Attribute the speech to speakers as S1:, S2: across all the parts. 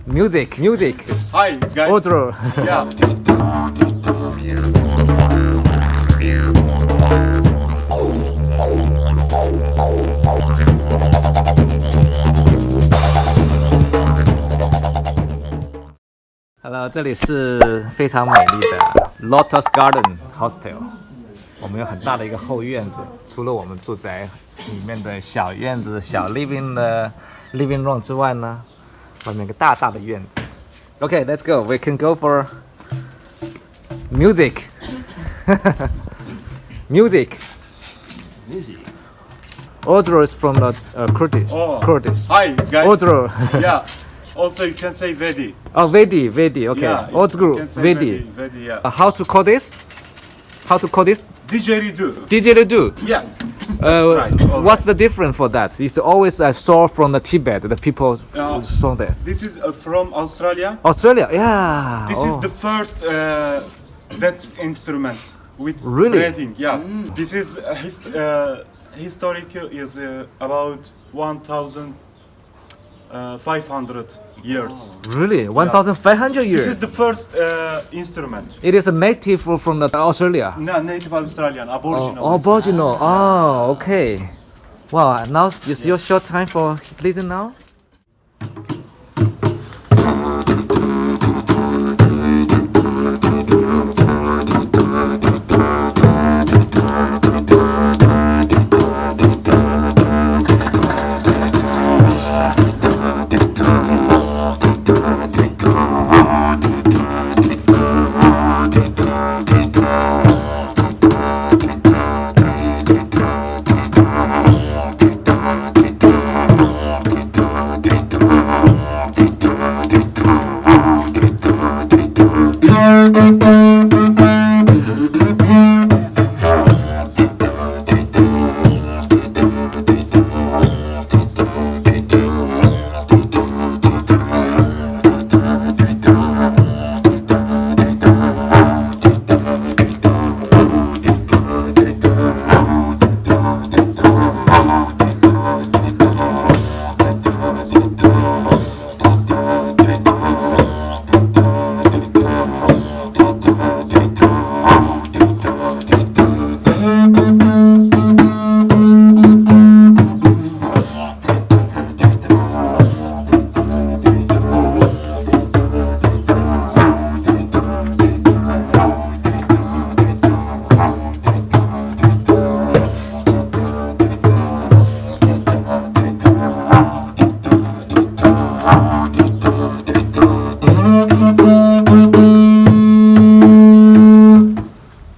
S1: Music.
S2: Hi guys.
S1: Otro.
S2: Yeah.
S1: Hello， 这里是非常美丽的 Lotus Garden Hostel。我们有很大的一个后院子，除了我们住在里面的小院子、小 living room 之外呢，外面有个大大的院子。Okay, let's go. We can go for music. Music. Otro is from the Kurdish.
S2: Oh.
S1: Kurdish.
S2: Hi guys.
S1: Otro.
S2: Yeah. Also you can say Vedi.
S1: Oh, Vedi. Okay.
S2: Yeah.
S1: Otro.
S2: You can say
S1: Vedi.
S2: Vedi, yeah.
S1: How to call this?
S2: Didgeridoo.
S1: Didgeridoo.
S2: Yes. Right. All
S1: What's
S2: right.
S1: the difference for that? It's always I saw from the Tibet, the people saw that.
S2: This is from Australia.
S1: Australia, yeah.
S2: This is the first that instrument with
S1: Really?
S2: breathing. Yeah. This is historic is about 1,500 years.
S1: Really 1,500 years.
S2: This is the first instrument.
S1: It is a native from the Australia.
S2: No, native Australian, Aboriginal.
S1: Aboriginal. Oh, okay. Wow. Now is your short time for listen now.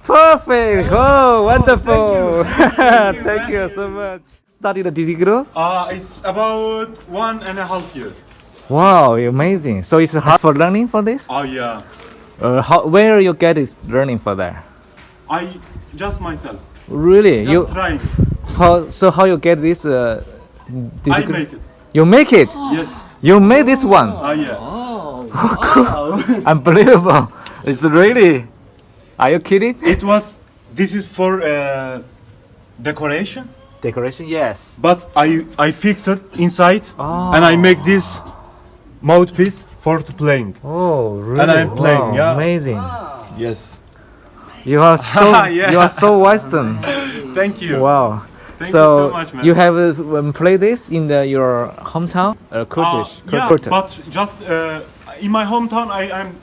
S1: Perfect. Oh, wonderful. Thank you so much. Study the Didgeridoo?
S2: It's about 1.5 years.
S1: Wow, amazing. So it's hard for learning for this?
S2: Oh yeah.
S1: Where you get this learning for that?
S2: I just myself.
S1: Really?
S2: Just trying.
S1: How you get this?
S2: I
S1: Didgeridoo?
S2: make it.
S1: You make it?
S2: Yes.
S1: You made this one?
S2: Oh yeah.
S1: Unbelievable. It's really. Are you kidding?
S2: This is for decoration,
S1: Decoration? Yes.
S2: but I fix it inside and I make this mouthpiece for playing.
S1: Oh, really?
S2: And I'm playing,
S1: Wow,
S2: yeah.
S1: Amazing.
S2: Yes.
S1: You are so
S2: Yeah.
S1: you are so Western.
S2: Thank you.
S1: Wow.
S2: Thank you so much, man.
S1: You have played this in your hometown, Kurdish.
S2: Yeah,
S1: Kurdish.
S2: but just in my hometown,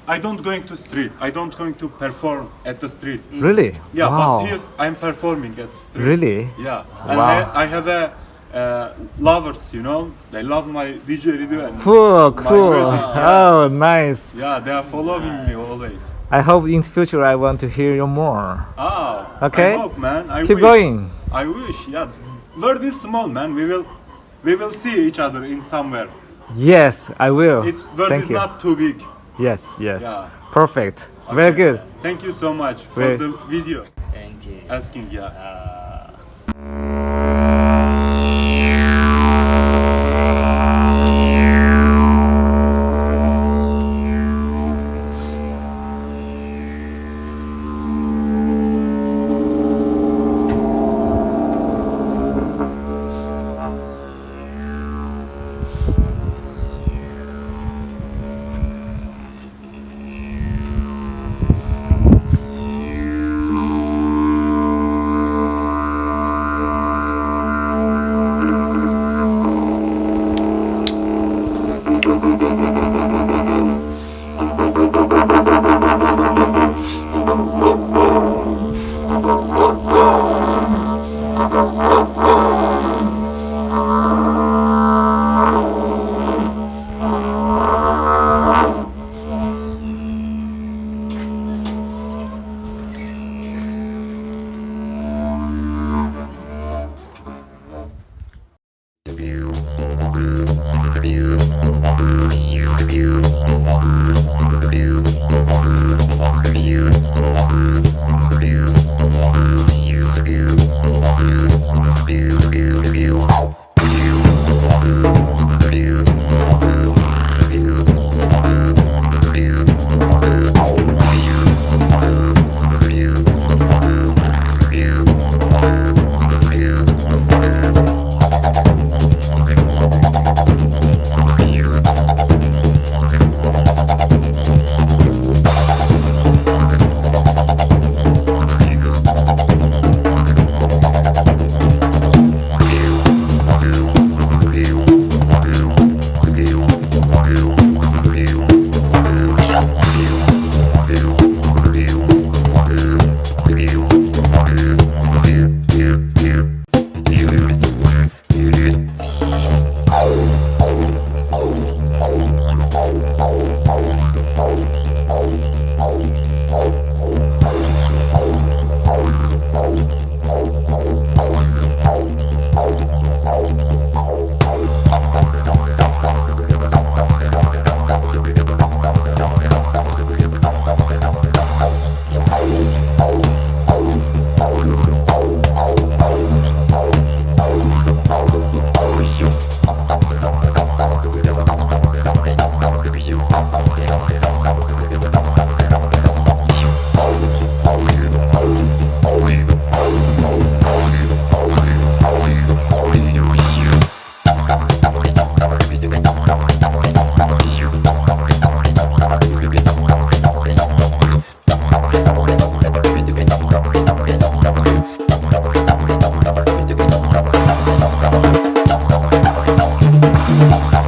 S2: I don't going to street. I don't going to perform at the street.
S1: Really?
S2: Yeah,
S1: Wow.
S2: but here I'm performing at the street.
S1: Really?
S2: Yeah, and
S1: Wow.
S2: I have a lovers, you know, they love my didgeridoo and
S1: Cool,
S2: my
S1: cool.
S2: music, yeah.
S1: Oh, nice.
S2: Yeah, they are following me always.
S1: I hope in future I want to hear you more.
S2: Ah,
S1: Okay.
S2: I hope, man. I
S1: Keep
S2: wish.
S1: going.
S2: I wish. Yeah, world is small, man. We will see each other in somewhere.
S1: Yes, I will.
S2: It's world
S1: Thank
S2: is
S1: you.
S2: not too big.
S1: Yes, yes.
S2: Yeah.
S1: Perfect. Very
S2: Okay.
S1: good.
S2: Thank you so much for
S1: Very-
S2: the video.
S3: Thank you.
S2: Asking, yeah.
S3: We'll be right back.